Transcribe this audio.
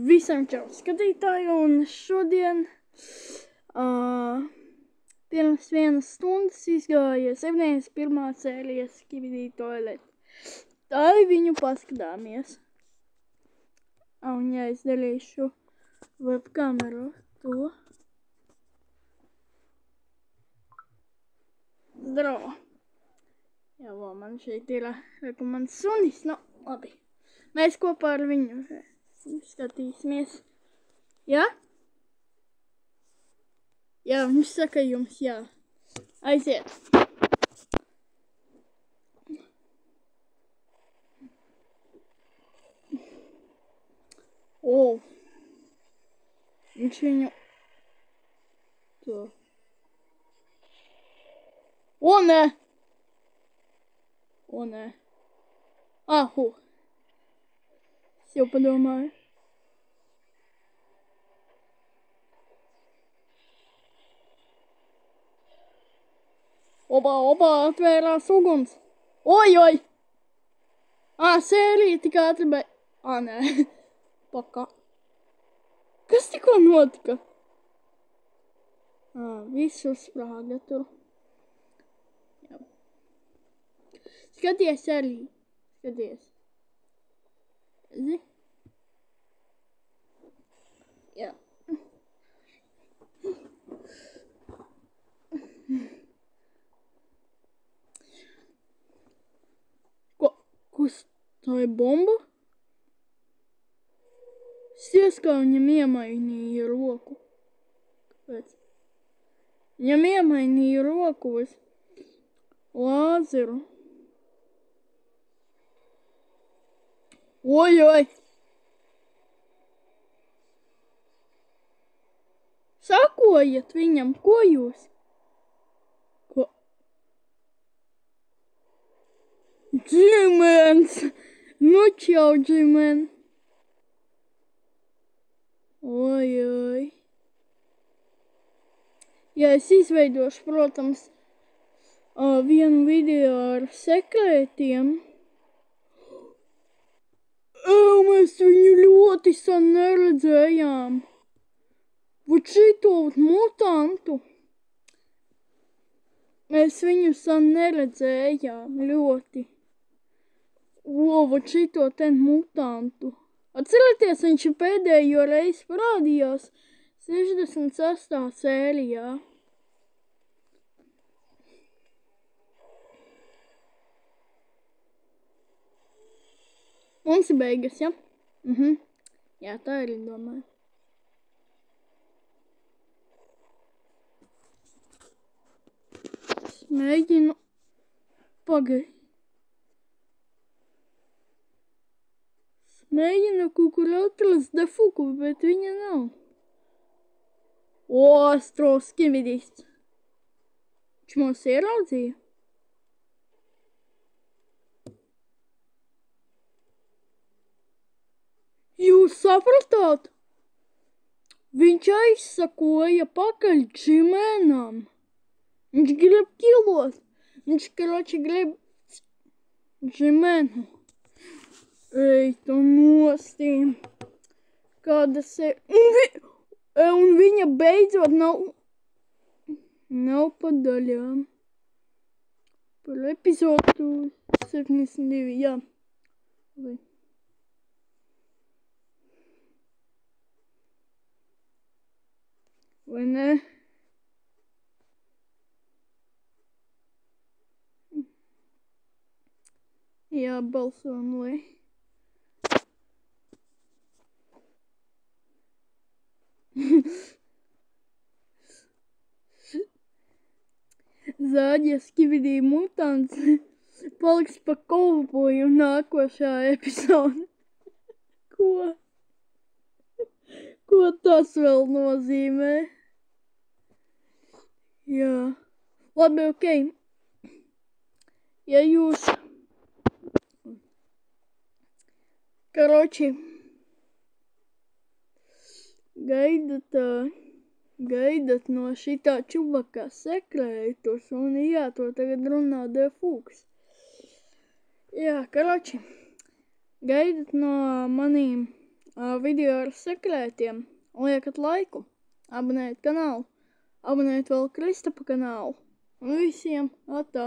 Visiem čau skatītāji, un šodien pirms 1 stundas izgāja 71. sērijas Skibidi Toilet. Tā viņu paskatāmies. Un ja es darīšu webkameru to. Zdravo. Jā, man šeit ir mans sunis, nu labi. Mēs kopā ar viņu skatīsimies. Jā? Jā, viņš saka jums jā. Aiziet. O! Viņš viņu... To. O, nē! O, nē. Ahu. Es jau padomāju. Opa, atvērās uguns. Oj! Sērija tik ātri beig... Nē. Paka. Kas tikko notika? Viss uzsprāga tur. Jā. Skaties arī. Skaties. Zi? Jā. Kas tā ir bomba? Sties, kā viņam iemainīja roku. Kāpēc? Viņam iemainīja roku uz lāzeru. Oj! Sakojiet viņam, ko jūs? Ko? Džimens! Nu čau, Džimen! Oj! Ja es izveidošu, protams, vienu video ar sekretiem. Mēs viņu ļoti sen neredzējām. Vot šito mutantu. Mēs viņu sen neredzējām ļoti. Vot šito ten mutantu. Atcerieties, viņš pēdējo reizi parādījās 66. sērijā. Mums ir beigas, ja? Jā, tā arī domāju. Es mēģinu pagaidīt. Mēģinu kaut kur atrast defuku, bet viņa nav. Ostrovs Skibidis. Viņš mūs ieraudzīja? Jūs sapratāt? Viņš aizsakoja pakaļ Džimenam. Viņš grib kilot. Viņš, karoči, grib Džimenu. Ej, tu nostīm. Kādas ir... Un viņa beidzot nav pa daļām. Par epizodu 72, jā. Vai ne? Jā, balso un lai. Zāģa Skibidi mutants paliks pa kovboju nākošā epizode. Ko? Ko tas vēl nozīmē? Jā. Labi, okei. Ja jūs... Karoči... Gaidat no šitā čubakā sekretus, un jā, to tagad runā Defūks. Jā, karoči, gaidat no manīm video ar sekretiem, liekat laiku, abonēt kanālu, abonēt vēl Kristapa kanālu. Un visiem atā!